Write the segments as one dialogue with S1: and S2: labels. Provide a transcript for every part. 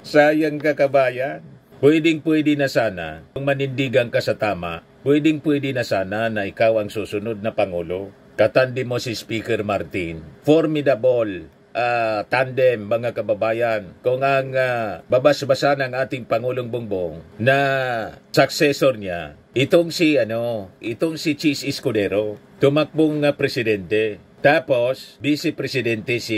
S1: Sayang ka, kabayan. Pwedeng-pwede na sana, kung manindigan ka sa tama, pwedeng-pwede na sana na ikaw ang susunod na Pangulo. Katandi mo si Speaker Martin. Formidable tandem, mga kababayan. Kung ang babas-basa ng ating Pangulong Bongbong na successor niya, itong si Chis Escudero, tumakbong presidente. Tapos, Vice Presidente si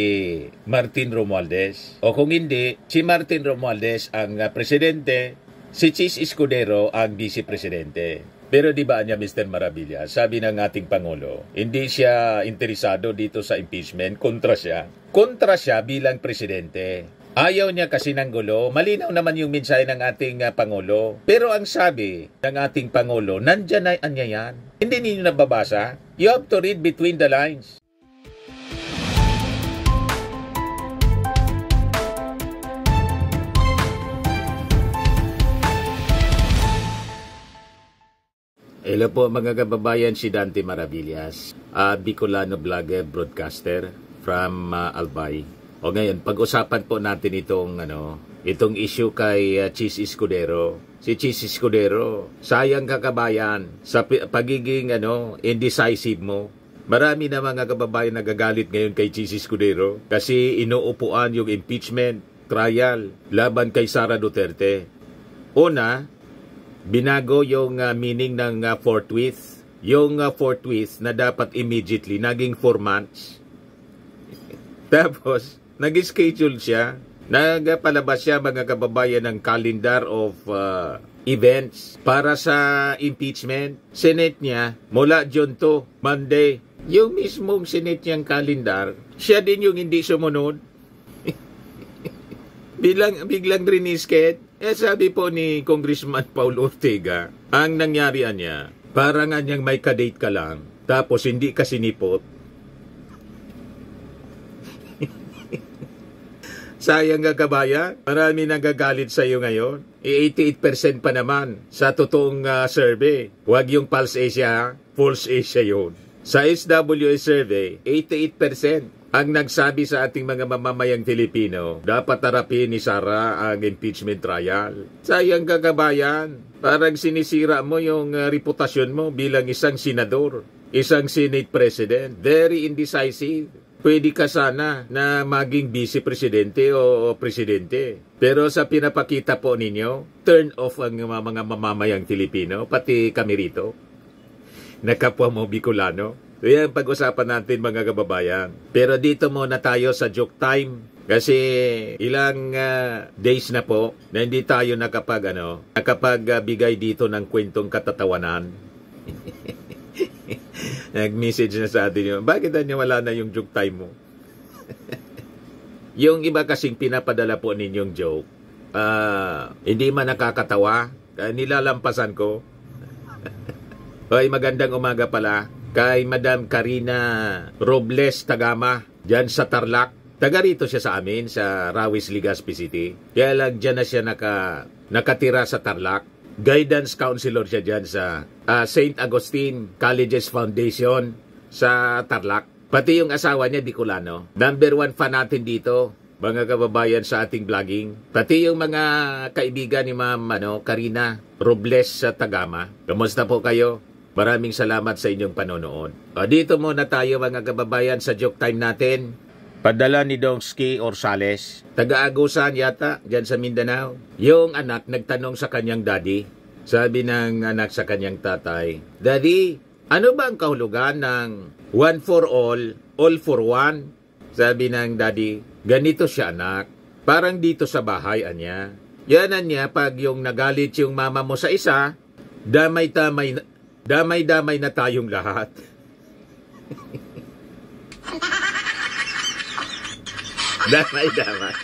S1: Martin Romualdez. O kung hindi, si Martin Romualdez ang presidente, si Chis Escudero ang Vice Presidente. Pero di ba niya, Mr. Maravilla, sabi ng ating Pangulo, hindi siya interesado dito sa impeachment, kontra siya. Kontra siya bilang presidente. Ayaw niya kasi ng gulo. Malinaw naman yung mensahe ng ating Pangulo. Pero ang sabi ng ating Pangulo, nandyan na anya yan. Hindi ninyo nababasa. You have to read between the lines. Hello po mga kababayan, si Dante Maravillas, Bicolano vlogger, broadcaster from Albay. O ngayon, pag-usapan po natin itong issue kay Chis Escudero. Si Chis Escudero, sayang ka kabayan sa pagiging indecisive mo. Marami na mga kababayan nagagalit ngayon kay Chis Escudero kasi inuupuan yung impeachment trial laban kay Sara Duterte. Una, binago yung meaning ng forthwith. Yung forthwith na dapat immediately, naging 4 months. Tapos, nag-schedule siya. Nagpalabas siya, mga kababayan, ng calendar of events para sa impeachment. Senate niya, mula June 2, Monday. Yung mismong Senate niyang calendar, siya din yung hindi sumunod. Biglang rinisket. Sabi po ni Congressman Paul Ortega, ang nangyari niya, parang niyang may kadate ka lang, tapos hindi ka sinipot. Sayang nga kabayan, marami nagagalit sa iyo ngayon. 88% pa naman sa totoong survey. Huwag yung Pulse Asia, Pulse Asia yun. Sa SWS survey, 88%. Ang nagsabi sa ating mga mamamayang Filipino, dapat harapin ni Sara ang impeachment trial. Sayang ka kabayan, parang sinisira mo yung reputasyon mo bilang isang senador, isang Senate President. Very indecisive. Pwede ka sana na maging Vice Presidente o Presidente. Pero sa pinapakita po ninyo, turn off ang mga mamamayang Filipino, pati kami rito. Nakapwa mo Bicolano. So yan, pag-usapan natin mga kababayan. Pero dito muna tayo sa joke time. Kasi ilang days na po na hindi tayo nakapagbigay dito ng kwentong katatawanan. Nag-message na sa atin yun, bakit wala na yung joke time mo? Yung iba kasing pinapadala po ninyong joke, hindi man nakakatawa, nilalampasan ko. Hoy, magandang umaga pala kay Madam Karina Robles Tagama, dyan sa Tarlac. Taga rito siya sa amin, sa Rawis, Legazpi City. Kaya lang dyan na siya nakatira sa Tarlac. Guidance counselor siya dyan sa St. Augustine Colleges Foundation sa Tarlac. Pati yung asawa niya, Bicolano. Number 1 fan natin dito, mga kababayan sa ating vlogging. Pati yung mga kaibigan ni Ma'am Karina Robles sa Tagama. Kamusta po kayo? Maraming salamat sa inyong panonood. Dito muna tayo mga kababayan sa joke time natin. Padala ni Donsky Orsales, taga-Agusan yata, dyan sa Mindanao. Yung anak nagtanong sa kanyang daddy. Sabi ng anak sa kanyang tatay, Daddy, ano ba ang kahulugan ng one for all for one? Sabi ng daddy, ganito siya anak. Parang dito sa bahay, anya. Yanan niya pag yung nagalit yung mama mo sa isa, damay-damay na tayong lahat. Damay-damay.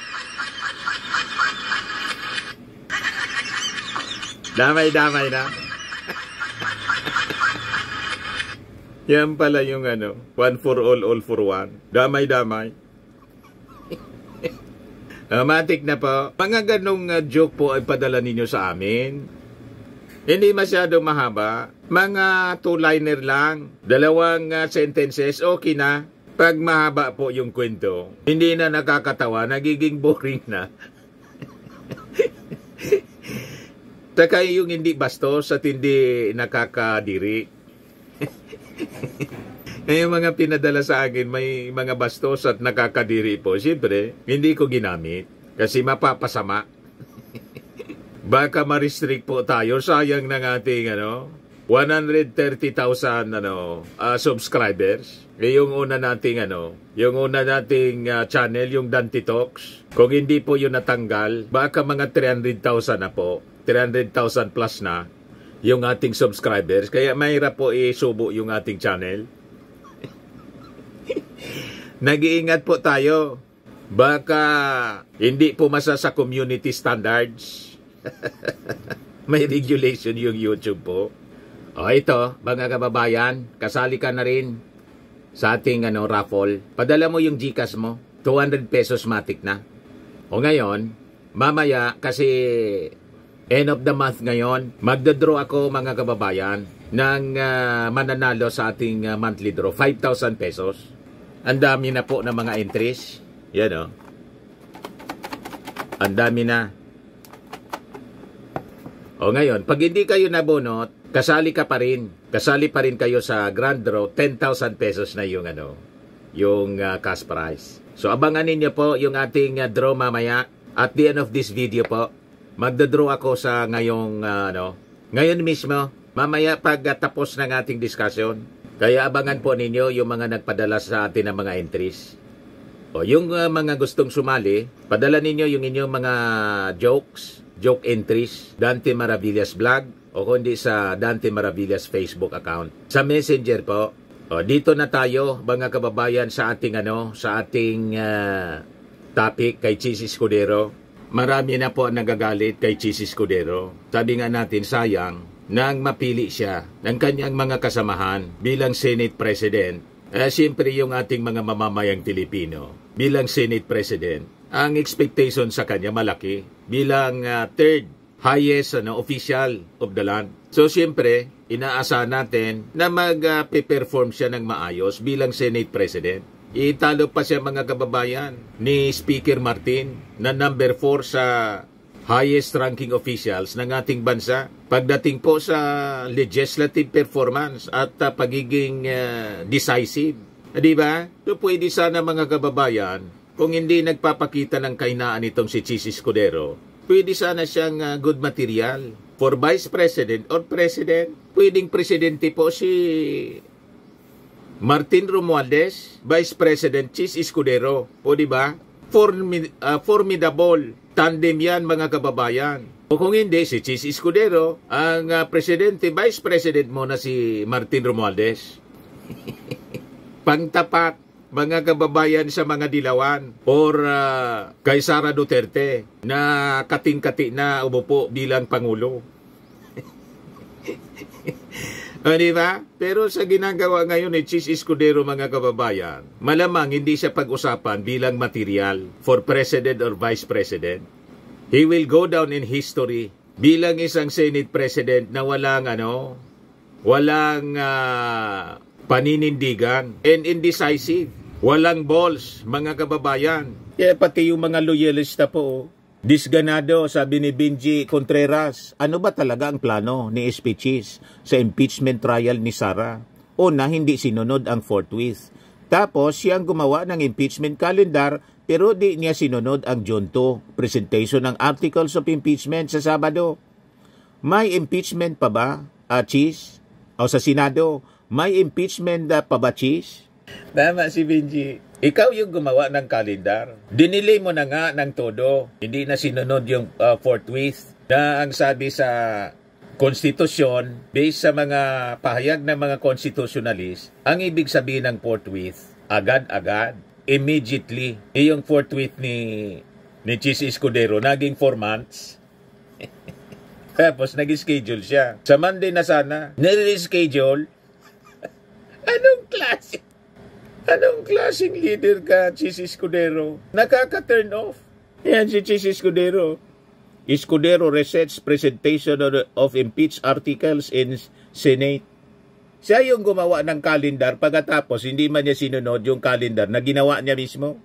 S1: Damay-damay na. Yan pala yung one for all for one. Damay-damay. Matik na po. Mga ganong joke po ay padala ninyo sa amin. Hindi masyado mahaba. Mga 2-liner lang. 2 sentences, okay na. Pag mahaba po yung kwento, hindi na nakakatawa, nagiging boring na. Saka yung hindi bastos at hindi nakakadiri. Yung mga pinadala sa akin, may mga bastos at nakakadiri po. Siyempre, hindi ko ginamit kasi mapapasama. Baka ma-restrict po tayo. Sayang ng ating 130,000 subscribers. Yung una nating channel, yung Dante Talks. Kung hindi po yun natanggal, baka mga 300,000 na po. 300,000 plus na yung ating subscribers. Kaya mahirap po isubo yung ating channel. Nag-iingat po tayo. Baka hindi pumasa sa community standards. May regulation yung YouTube po. O ito, mga kababayan, kasali ka na rin sa ating raffle. Padala mo yung GCash mo. 200 pesos matik na. O ngayon, mamaya kasi end of the month ngayon, magdodraw ako mga kababayan ng mananalo sa ating monthly draw. 5,000 pesos. Ang dami na po ng mga entries. Yan Ang dami na. O ngayon, pag hindi kayo nabunot, kasali ka pa rin. Kasali pa rin kayo sa grand draw. 10,000 pesos na yung cash prize. So abangan ninyo po yung ating draw mamaya. At the end of this video po, magdodraw ako sa ngayon mismo. Mamaya pag tapos ng ating discussion. Kaya abangan po ninyo yung mga nagpadala sa atin ng mga entries. O yung mga gustong sumali, padala ninyo yung inyong mga joke entries, Dante Maravillas Vlog, o kundi sa Dante Maravillas Facebook account. Sa Messenger po. O dito na tayo mga kababayan sa ating topic kay Chis Escudero. Marami na po nagagalit kay Chis Escudero. Sabi nga natin sayang nang mapili siya ng kanyang mga kasamahan bilang Senate President. Siyempre yung ating mga mamamayang Pilipino bilang Senate President, ang expectation sa kanya malaki bilang third highest official of the land. So siyempre, inaasahan natin na mag-perform siya ng maayos bilang Senate President. Italo pa siya mga kababayan ni Speaker Martin na number 4 sa highest ranking officials ng ating bansa pagdating po sa legislative performance at pagiging decisive. Di ba? So pwede sana mga kababayan, kung hindi nagpapakita ng kainaan itong si Chis Escudero, pwede sana siyang good material for Vice President or President. Pwedeng presidente po si Martin Romualdez, Vice President Chis Escudero. O di ba? Formidable tandem yan mga kababayan. O kung hindi, si Chis Escudero, ang presidente, vice president mo na si Martin Romualdez. Pangtapat, mga kababayan sa mga dilawan. Or kay Sara Duterte, na kating-kati na umupo bilang Pangulo. O diba? Pero sa ginagawa ngayon ni Chis Escudero mga kababayan, malamang hindi siya pag-usapan bilang material for President or Vice President. He will go down in history bilang isang Senate President na walang paninindigan and indecisive. Walang balls mga kababayan. Kaya pati yung mga loyalista po, disganado, sabi ni Benji Contreras, ano ba talaga ang plano ni SP Chis sa impeachment trial ni Sara? Una, hindi sinunod ang forthwith. Tapos, siyang gumawa ng impeachment calendar pero di niya sinunod ang June 2 presentation ng articles of impeachment sa Sabado. May impeachment pa ba, Chis? O sa Senado, may impeachment pa ba, Chis? Tama si Benji. Ikaw yung gumawa ng calendar. Dinilay mo na nga ng todo. Hindi na sinunod yung forthwith na ang sabi sa konstitusyon based sa mga pahayag ng mga constitutionalist. Ang ibig sabihin ng forthwith, agad-agad, immediately. Yung forthwith ni Chis Escudero, naging 4 months. Tapos nag-schedule siya. Sa Monday na sana, nire-schedule. Anong klaseng leader ka, Chis Escudero? Nakaka-turn off. Yan si Chis Escudero. Escudero resets presentation of impeached articles in Senate. Siya yung gumawa ng calendar pagkatapos hindi man niya sinunod yung calendar na ginawa niya mismo.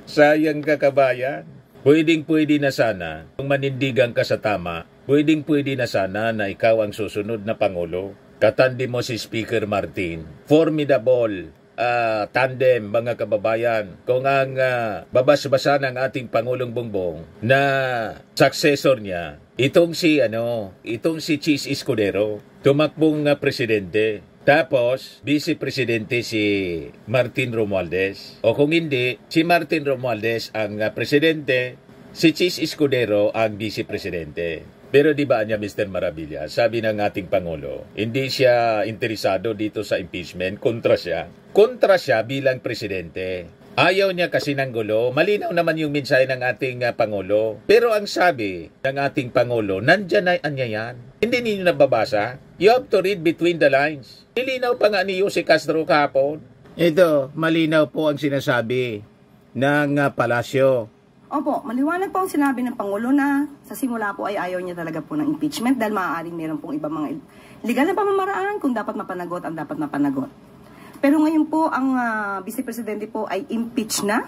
S1: Sayang ka kabayan. Pwedeng-pwede na sana, kung manindigan ka sa tama, pwedeng-pwede na sana na ikaw ang susunod na Pangulo. Katandi mo si Speaker Martin. Formidable tandem, mga kababayan. Kung ang babas-basa ng ating Pangulong Bongbong na successor niya, itong si Chis Escudero, tumakbong presidente. Tapos, Vice Presidente si Martin Romualdez. O kung hindi, si Martin Romualdez ang presidente, si Chis Escudero ang Vice Presidente. Pero di ba niya, Mr. Maravilla, sabi ng ating Pangulo, hindi siya interesado dito sa impeachment, kontra siya. Kontra siya bilang presidente. Ayaw niya kasi ng gulo. Malinaw naman yung mensahe ng ating Pangulo. Pero ang sabi ng ating Pangulo, nandyan na yan. Hindi ninyo nababasa. You have to read between the lines. Nilinaw pa nga ni Jose Castro kahapon. Ito, malinaw po ang sinasabi ng palasyo.
S2: Opo, maliwanag po ang sinabi ng Pangulo na sa simula po ay ayaw niya talaga po ng impeachment dahil maaaring meron pong ibang mga legal na pamamaraan kung dapat mapanagot ang dapat mapanagot. Pero ngayon po ang Vice Presidente po ay impeach na.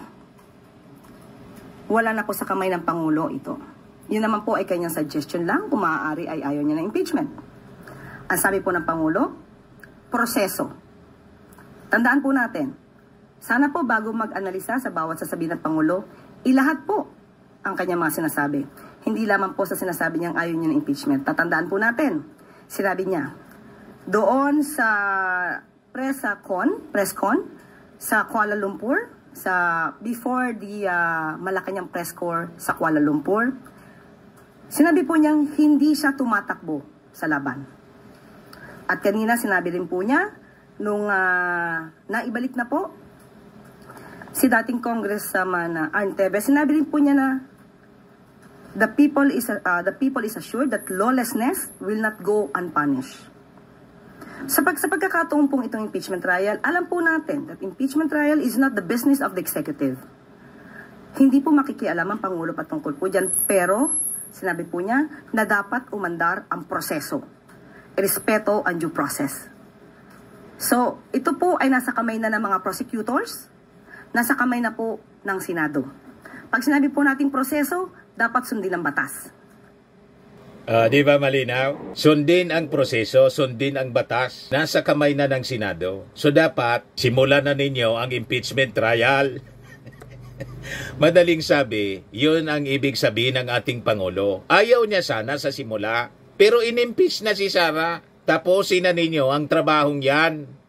S2: Wala na po sa kamay ng Pangulo ito. Yun naman po ay kanyang suggestion lang kung maaari ay ayaw niya ng impeachment. Ang sabi po ng Pangulo, proseso. Tandaan po natin, sana po bago mag-analisa sa bawat sasabihin ng Pangulo, ilahat po ang kanyang mga sinasabi. Hindi lamang po sa sinasabi niyang ayaw niya ng impeachment. Tatandaan po natin, sinabi niya, doon sa press con sa Kuala Lumpur, before the Malacanang press corps sa Kuala Lumpur, sinabi po niyang hindi siya tumatakbo sa laban. At kanina sinabi rin po niya, nung naibalik na po, si dating Congressman Arnteve, sinabi rin po niya na the people is assured that lawlessness will not go unpunished. Sa pagkakataon pong itong impeachment trial, alam po natin that impeachment trial is not the business of the executive. Hindi po makikialam ang Pangulo patungkol po dyan, pero sinabi po niya na dapat umandar ang proseso. Respeto ang due process. So, ito po ay nasa kamay na ng mga prosecutors, nasa kamay na po ng Senado. Pag sinabi po natin proseso, dapat sundin ang batas.
S1: Di ba malinaw? Sundin ang proseso, sundin ang batas. Nasa kamay na ng Senado. So dapat, simulan na ninyo ang impeachment trial. Madaling sabi, yun ang ibig sabihin ng ating Pangulo. Ayaw niya sana sa simula, pero inimpeach na si Sara. Tapusin na ninyo ang trabahong yan.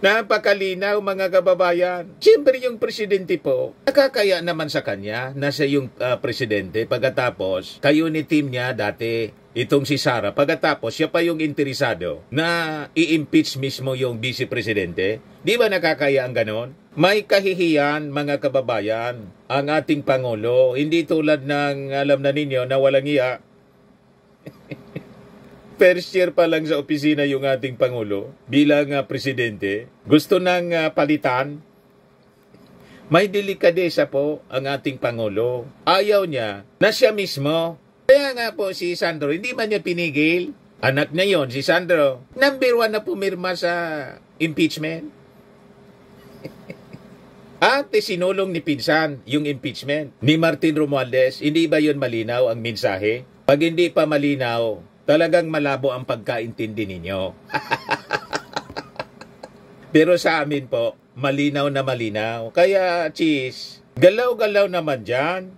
S1: Napakalinaw, mga kababayan. Siyempre yung presidente po, nakakaya naman sa kanya na siya yung presidente. Pagkatapos, kayo ni team niya dati, itong si Sara. Pagkatapos, siya pa yung interesado na i-impeach mismo yung vice-presidente. Di ba nakakaya ang ganon? May kahihiyan, mga kababayan, ang ating Pangulo. Hindi tulad ng alam na ninyo na walang iya. First year pa lang sa opisina yung ating Pangulo bilang presidente. Gusto nang palitan. May delikadesa po ang ating Pangulo. Ayaw niya na siya mismo. Kaya nga po si Sandro, hindi man niya pinigil. Anak niya yon, si Sandro. Number 1 na pumirma sa impeachment. At sinulong ni Pinsan yung impeachment ni Martin Romualdez. Hindi ba yun malinaw ang mensahe? Pag hindi pa malinaw, talagang malabo ang pagkaintindi ninyo. Pero sa amin po, malinaw na malinaw. Kaya, Cheese, galaw-galaw naman dyan.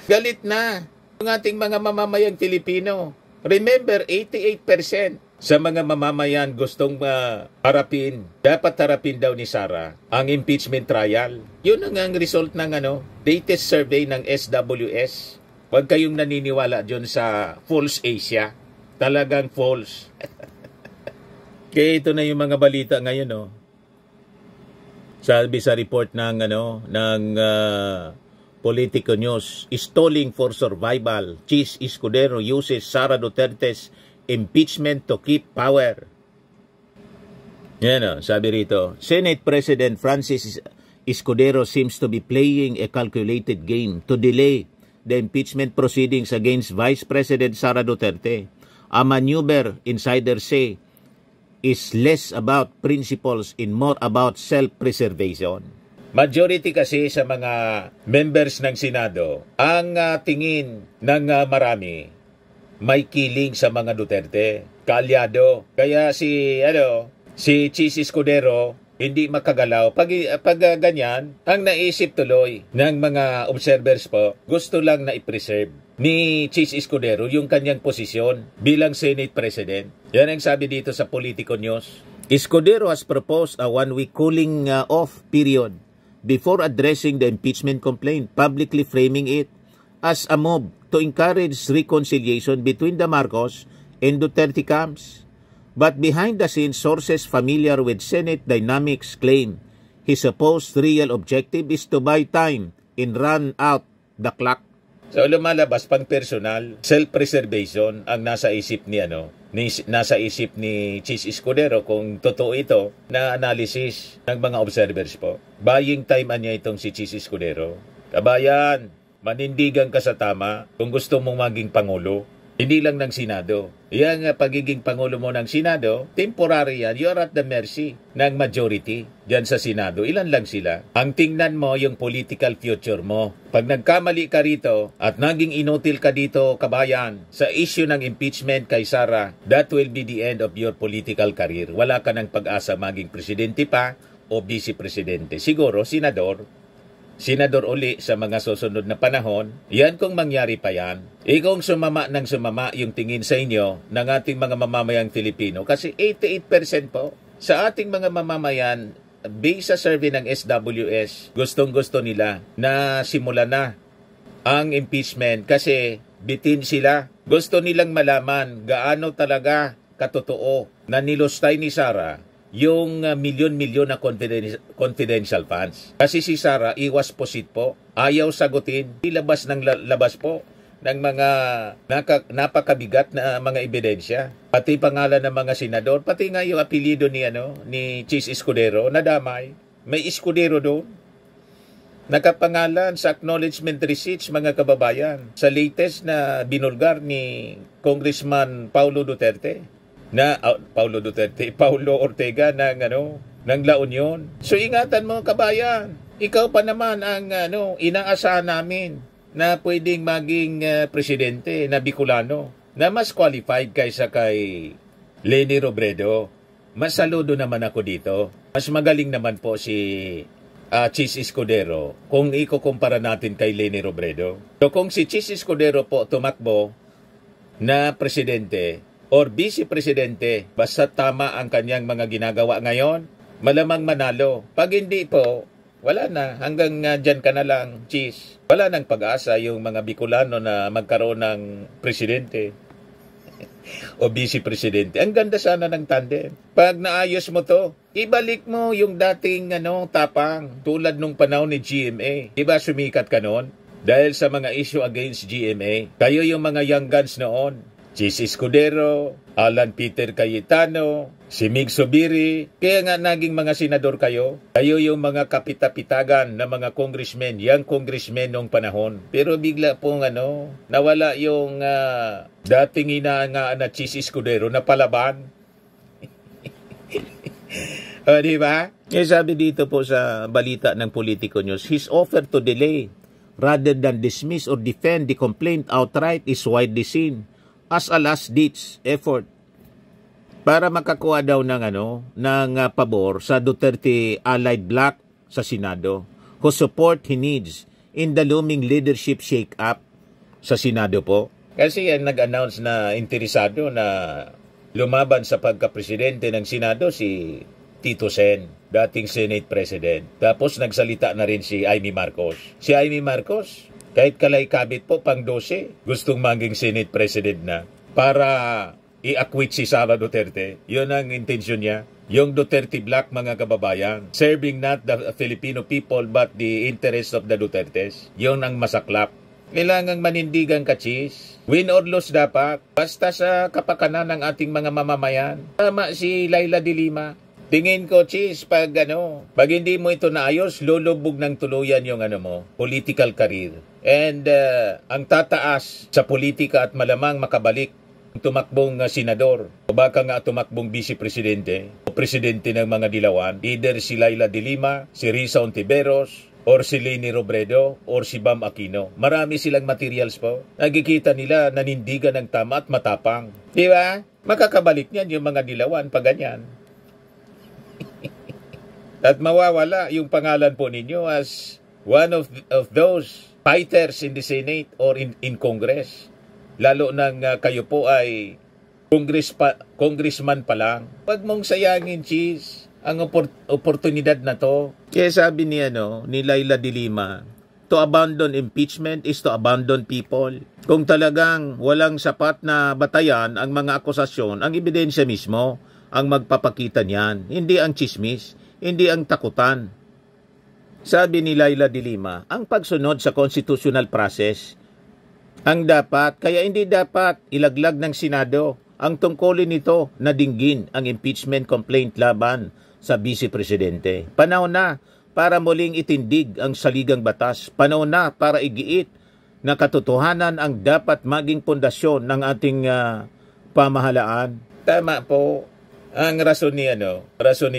S1: Galit na ang ating mga mamamayang Pilipino. Remember, 88% sa mga mamamayan gustong harapin. Dapat harapin daw ni Sara ang impeachment trial. Yun ang result ng latest survey ng SWS. Huwag kayong naniniwala dyan sa false Asia. Talagang false. Kaya ito na yung mga balita ngayon, Sabi sa report ng Politico News, stalling for survival. Chis Escudero uses Sara Duterte's impeachment to keep power. Yan sabi rito. Senate President Francis Escudero seems to be playing a calculated game to delay the impeachment proceedings against Vice President Sara Duterte. A maneuver, insiders say, is less about principles and more about self-preservation. Majority kasi sa mga members ng Senado, ang tingin ng marami, may kiling sa mga Duterte, kaalyado. Kaya si Chis Escudero, hindi makagalaw. Pag ganyan, ang naisip tuloy ng mga observers po, gusto lang na i-preserve ni Chis Escudero yung kanyang posisyon bilang Senate President. Yan ang sabi dito sa Politico News. Escudero has proposed a one-week cooling off period before addressing the impeachment complaint, publicly framing it as a move to encourage reconciliation between the Marcos and Duterte camps. But behind the scenes, sources familiar with Senate dynamics claim his supposed real objective is to buy time and run out the clock. So lumalabas pang personal, self-preservation ang nasa isip ni Chis Escudero kung totoo ito na analysis ng mga observers po. Buying time niya itong si Chis Escudero. Kabayan, manindigan ka sa tama kung gusto mong maging Pangulo. Hindi lang ng Senado. Yang pagiging Pangulo mo ng Senado, temporary yan. You are at the mercy ng majority dyan sa Senado. Ilan lang sila. Ang tingnan mo yung political future mo. Pag nagkamali ka rito at naging inutil ka dito, kabayan, sa issue ng impeachment kay Sara, that will be the end of your political career. Wala ka ng pag-asa maging presidente pa o vice-presidente. Siguro, senador uli sa mga susunod na panahon. Yan kung mangyari pa yan. Kung sumama yung tingin sa inyo ng ating mga mamamayang Filipino, kasi 88% po sa ating mga mamamayan, based sa survey ng SWS, gustong-gusto nila na simulan na ang impeachment kasi bitin sila. Gusto nilang malaman gaano talaga katotoo na nilustay ni Sara yung milyon-milyon na confidential funds. Kasi si Sara, iwas posit po. Ayaw sagutin. Ilabas ng labas po ng mga napakabigat na mga ebidensya. Pati pangalan ng mga senador, pati nga yung apelido ni Chis Escudero, nadamay. May Escudero doon. Nakapangalan sa acknowledgement receipts, mga kababayan, sa latest na binulgar ni Congressman Paulo Ortega ng La Union. So ingatan mo, kabayan. Ikaw pa naman ang inaasahan namin na pwedeng maging presidente na Bicolano na mas qualified kaysa kay Leni Robredo. Mas saludo naman ako dito. Mas magaling naman po si Chis Escudero kung ikukumpara natin kay Leni Robredo. So kung si Chis Escudero po tumakbo na presidente or vice-presidente, basta tama ang kanyang mga ginagawa ngayon, malamang manalo. Pag hindi po, wala na. Hanggang dyan ka na lang, Chis. Wala nang pag-asa yung mga Bicolano na magkaroon ng presidente o vice-presidente. Ang ganda sana ng tandem. Pag naayos mo to, ibalik mo yung dating tapang tulad nung panahon ni GMA. Diba sumikat ka noon? Dahil sa mga issue against GMA. Kayo yung mga young guns noon. Chis Escudero, Alan Peter Cayetano, si Mig Zubiri, kaya nga naging mga senador kayo. Kayo yung mga kapitapitagan na mga congressmen, young congressmen noong panahon. Pero bigla pong nawala yung dating inaangaan na Chis Escudero na palaban. Di ba? Sabi dito po sa balita ng Politico News, his offer to delay rather than dismiss or defend the complaint outright is widely seen as a last-ditch effort para makakuha daw ng pabor sa Duterte allied bloc sa Senado, whose support he needs in the looming leadership shake-up sa Senado po. Kasi yan nag-announce na interesado na lumaban sa pagka-presidente ng Senado si Tito Sen, dating Senate President. Tapos nagsalita na rin si Amy Marcos. Si Amy Marcos, kahit kalay-kabit po, pang 12, gustong maging Senate President na para i-acquit si Sara Duterte. Yun ang intention niya. Yung Duterte Black, mga kababayan, serving not the Filipino people but the interest of the Dutertes. Yun ang masaklap. Kailangang manindigan ka, Chis. Win or lose dapat. Basta sa kapakanan ng ating mga mamamayan. Tama si Laila de Lima. Tingin ko, Chis, pag hindi mo ito naayos, lulubog ng tuluyan yung political career. And ang tataas sa politika at malamang makabalik tumakbong senador, o baka nga tumakbong vice-presidente, o presidente ng mga dilawan, either si Laila de Lima, si Risa Ontiveros, or si Leni Robredo, or si Bam Aquino. Marami silang materials po. Nagkikita nila nanindigan ng tama at matapang. Di ba? Makakabalik niyan yung mga dilawan pag ganyan. At mawawala yung pangalan po ninyo as one of those fighters in the Senate or in Congress. Lalo nang kayo po ay congressman pa lang. Huwag mong sayangin, Cheese, ang oportunidad na to. Kaya sabi ni Laila de Lima, to abandon impeachment is to abandon people. Kung talagang walang sapat na batayan ang mga akusasyon, ang ebidensya mismo ang magpapakita niyan. Hindi ang chismis, hindi ang takutan. Sabi ni Laila de Lima, ang pagsunod sa constitutional process ang dapat, kaya hindi dapat ilaglag ng Senado ang tungkulin nito na dinggin ang impeachment complaint laban sa Vice Presidente. Panahon na para muling itindig ang saligang batas. Panahon na para igiit na katotohanan ang dapat maging pundasyon ng ating pamahalaan. Tama po. Ang rason ni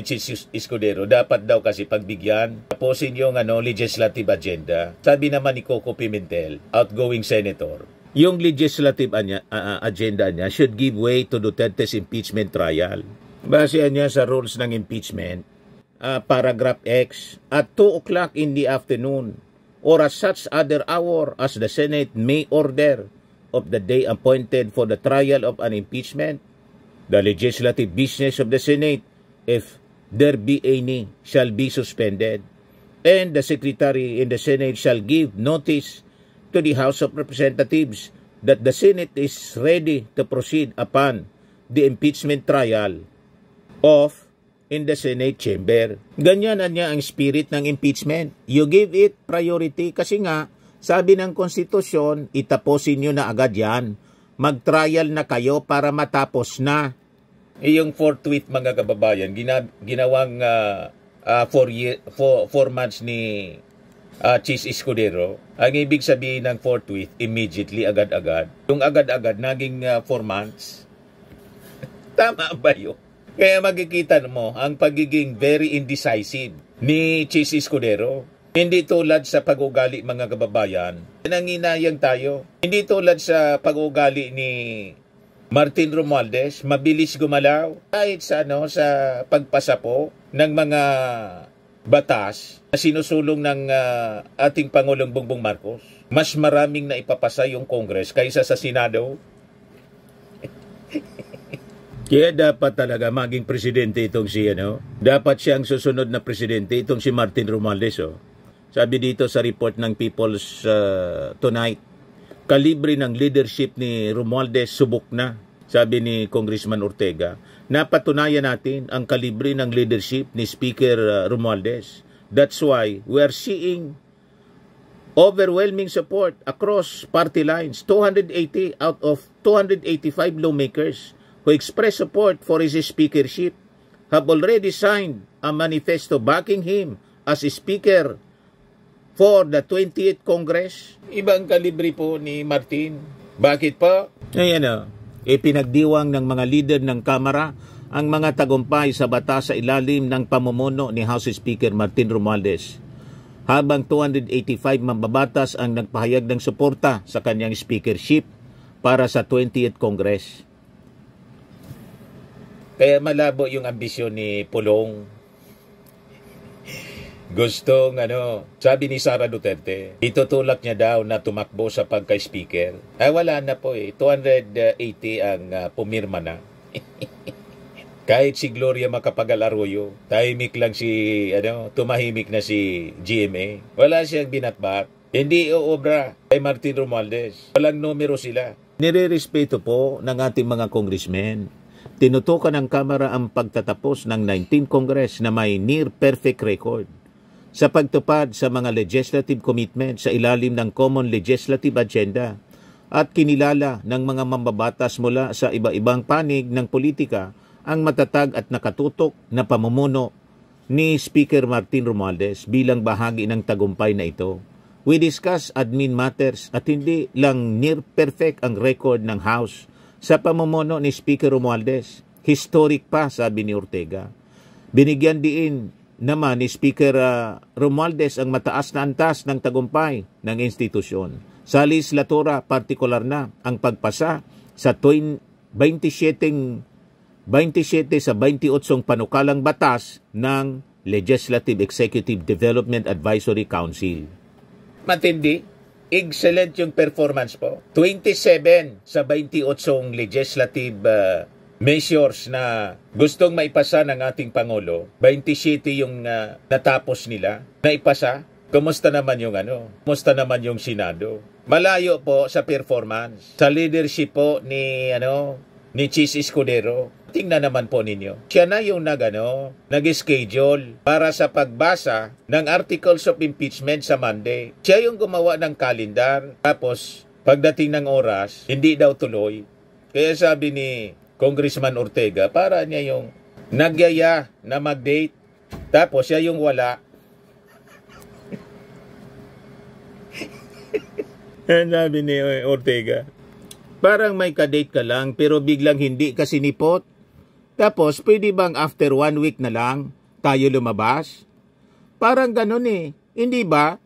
S1: Chis Escudero, dapat daw kasi pagbigyan, tapusin yung legislative agenda. Sabi naman ni Coco Pimentel, outgoing senator, yung legislative agenda niya should give way to Duterte's impeachment trial. Base niya sa rules ng impeachment, paragraph X, at 2 o'clock in the afternoon, or at such other hour as the Senate may order of the day appointed for the trial of an impeachment, the legislative business of the Senate, if there be any, shall be suspended, and the Secretary in the Senate shall give notice to the House of Representatives that the Senate is ready to proceed upon the impeachment trial of in the Senate chamber. Ganyan na niya ang spirit ng impeachment. You give it priority kasi nga, sabi ng konstitusyon, itaposin nyo na agad yan. Mag-trial na kayo para matapos na. Yung forthwith mga kababayan, ginawang 4 months ni Chis Escudero. Ang ibig sabihin ng forthwith, immediately, agad-agad. Yung agad-agad, naging 4 months. Tama ba yun? Kaya makikita mo ang pagiging very indecisive ni Chis Escudero. Hindi tulad sa pag-ugali mga kababayan. Nanginayang tayo. Hindi tulad sa pag-ugali ni Martin Romualdez, mabilis gumalaw. Kahit sa pagpasa po ng mga batas na sinusulong ng ating Pangulong Bongbong Marcos, mas maraming na ipapasa yung Congress kaysa sa Senado. Kaya dapat talaga maging presidente itong dapat siyang susunod na presidente itong si Martin Romualdez. Sabi dito sa report ng People's Tonight, kalibre ng leadership ni Romualdez subok na. Sabi ni Congressman Ortega, napatunayan natin ang kalibre ng leadership ni Speaker Romualdez. That's why we are seeing overwhelming support across party lines. 280 out of 285 lawmakers who express support for his speakership have already signed a manifesto backing him as Speaker for the 28th Congress. Ibang kalibre po ni Martin. Bakit po? Ayan ipinagdiwang ng mga leader ng Kamara ang mga tagumpay sa batas sa ilalim ng pamumuno ni House Speaker Martin Romualdez. Habang 285 mambabatas ang nagpahayag ng suporta sa kanyang speakership para sa 20th Congress. Kaya malabo yung ambisyon ni Pulong. Gustong sabi ni Sara Duterte, itutulak niya daw na tumakbo sa pagka-speaker. Wala na po 280 ang pumirma na. Kahit si Gloria Macapagal Arroyo, tahimik lang tumahimik na si GMA. Wala siyang binatbat. Hindi uobra kay Martin Romualdez. Walang numero sila. Nire-respeto po ng ating mga congressmen. Tinutukan ng Kamara ang pagtatapos ng 19th Congress na may near-perfect record sa pagtupad sa mga legislative commitment sa ilalim ng Common Legislative Agenda at kinilala ng mga mambabatas mula sa iba-ibang panig ng politika ang matatag at nakatutok na pamumuno ni Speaker Martin Romualdez bilang bahagi ng tagumpay na ito. We discuss admin matters at hindi lang near-perfect ang record ng House sa pamumuno ni Speaker Romualdez. Historic pa, sabi ni Ortega. Binigyan din naman ni Speaker Romualdez ang mataas na antas ng tagumpay ng institusyon. Sa legislatura, partikular na ang pagpasa sa 27 sa 28 panukalang batas ng Legislative Executive Development Advisory Council. Matindi. Excellent yung performance po. 27 sa 28 legislative measures na gustong maipasa ng ating Pangulo. 27 yung natapos nila. Naipasa. Kumusta naman yung Kumusta naman yung Senado? Malayo po sa performance. Sa leadership po ni Chis Escudero. Tingnan naman po ninyo. Siya na yung nag-schedule para sa pagbasa ng Articles of Impeachment sa Monday. Siya yung gumawa ng kalendar. Tapos, pagdating ng oras, hindi daw tuloy. Kaya sabi ni Congressman Ortega, para niya yung nagyaya na mag-date. Tapos, siya yung wala. Sabi ni Ortega, parang may kadate ka lang pero biglang hindi ka sinipot. Tapos, pwede bang after 1 week na lang tayo lumabas? Parang ganun Hindi ba?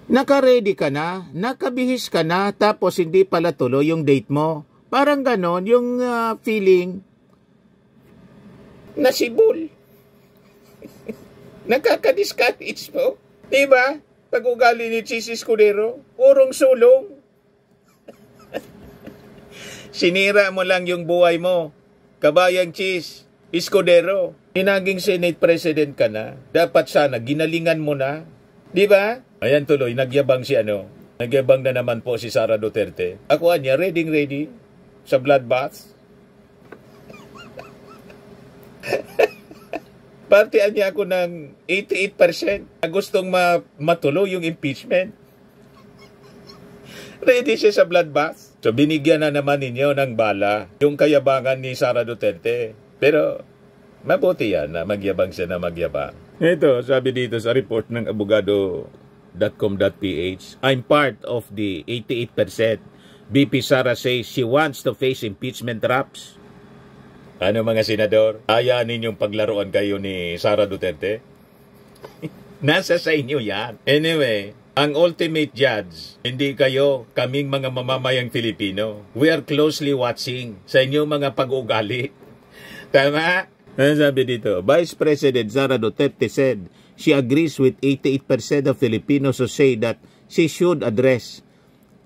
S1: Naka-ready ka na, nakabihis ka na, tapos hindi pala tuloy yung date mo. Parang ganun yung feeling. Nasibol. Nakaka-discourage po. Diba? Pag-ugali ni Chis Escudero, urong sulong. Sinira mo lang yung buhay mo. Kabayang Chis Escudero, naging Senate President ka na. Dapat sana, ginalingan mo na. Di ba? Ayan tuloy, nagyabang Nagyabang na naman po si Sara Duterte. Ako niya, ready sa bloodbath. Partian niya ako ng 88% na gustong matuloy yung impeachment. Ready siya sa bloodbath. So, binigyan na naman ninyo ng bala yung kayabangan ni Sara Duterte. Pero, mabuti yan na magyabang siya na magyabang. Ito, sabi dito sa report ng abogado.com.ph, I'm part of the 88%. BP Sara says she wants to face impeachment traps. Ano mga senador? Hayaan ninyong paglaruan kayo ni Sara Duterte? Nasa sa inyo yan. Anyway, ang ultimate judge, hindi kayo, kaming mga mamamayang Filipino. We are closely watching sa inyong mga pag-ugali. Tama? Ano sabi dito? Vice President Sara Duterte said she agrees with 88% of Filipinos who say that she should address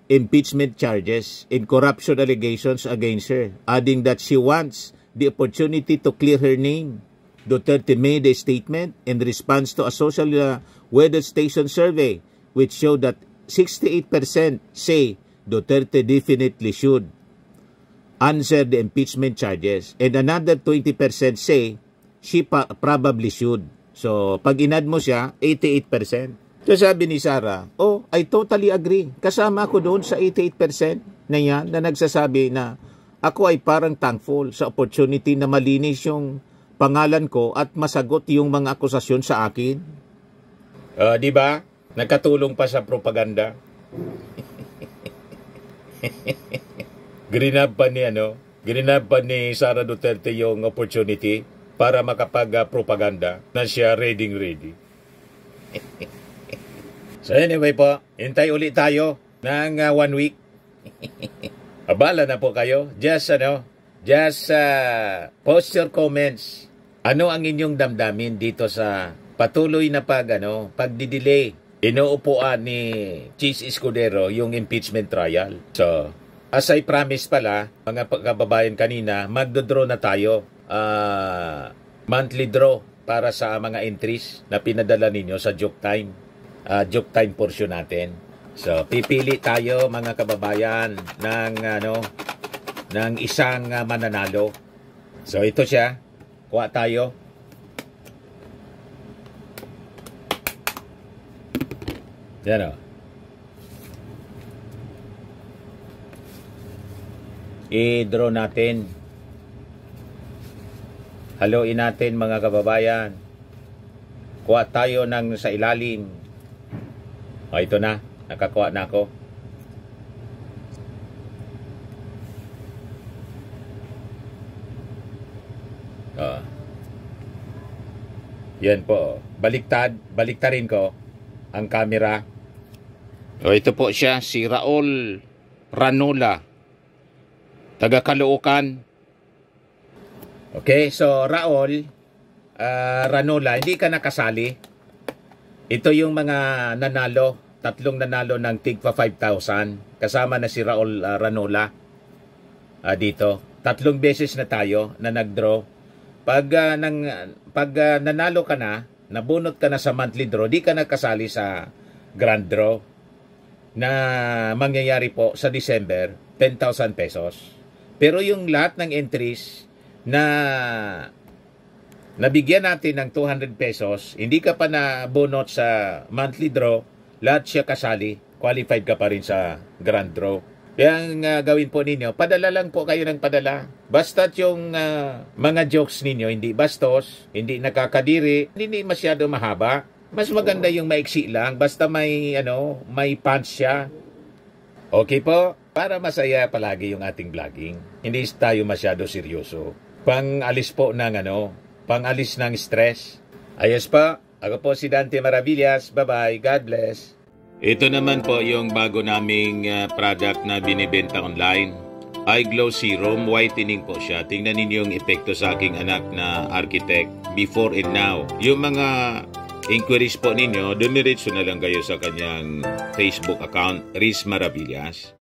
S1: impeachment charges and corruption allegations against her, adding that she wants the opportunity to clear her name. Duterte made a statement in response to a social weather station survey which showed that 68% say Duterte definitely should answer the impeachment charges and another 20% say she probably should. So, pag inad mo siya, 88%. So, sabi ni Sara, I totally agree. Kasama ako doon sa 88% na yan na nagsasabi na ako ay parang thankful sa opportunity na malinis yung pangalan ko at masagot yung mga akusasyon sa akin. Di ba? Nakatulong pa sa propaganda. Grinab pa ni Sara Duterte yung opportunity para makapag-propaganda na siya ready. So anyway po, hintay ulit tayo ng 1 week. Abala na po kayo. Just post your comments. Ano ang inyong damdamin dito sa patuloy na pagdidelay? Inuupuan ni Chis Escudero yung impeachment trial. So, as I promised pala, mga kababayan kanina, magdodraw na tayo. Monthly draw para sa mga entries na pinadala ninyo sa Joke Time. Joke Time portion natin. So, pipili tayo mga kababayan ng isang mananalo. So, ito siya. Kuha tayo. Yan o. I-draw natin. Haluin natin mga kababayan. Kuha tayo ng sa ilalim. Ito na. Nakakuha na ako. Yan po. Baliktarin ko ang camera. O, ito po siya, si Raul Ranola, taga Caloocan. Okay, so Raul Ranola, hindi ka nakasali. Ito yung mga nanalo, 3 nanalo ng tigpa 5,000. Kasama na si Raul Ranola dito. 3 beses na tayo na nag-draw. Pag nanalo ka na, nabunot ka na sa monthly draw, di ka nakasali sa grand draw na mangyayari po sa December, 10,000 pesos. Pero yung lahat ng entries na nabigyan natin ng 200 pesos, hindi ka pa nabunot sa monthly draw, lahat siya kasali, qualified ka pa rin sa grand draw. Kaya ang gawin po ninyo, padala lang po kayo ng padala. Basta't yung mga jokes ninyo, hindi bastos, hindi nakakadiri, hindi masyado mahaba. Mas maganda yung maiksi lang, basta may punch siya. Okay po? Para masaya palagi yung ating vlogging. Hindi tayo masyado seryoso. Pang-alis po ng pang-alis ng stress. Ayos pa, ako po si Dante Maravillas. Bye-bye. God bless. Ito naman po yung bago naming product na binibenta online. Eye Glow Serum, whitening po siya. Tingnan ninyo yung epekto sa aking anak na architect before and now. Yung mga inquiries po ninyo, dumiretso na lang kayo sa kanyang Facebook account, Riz Maravillas.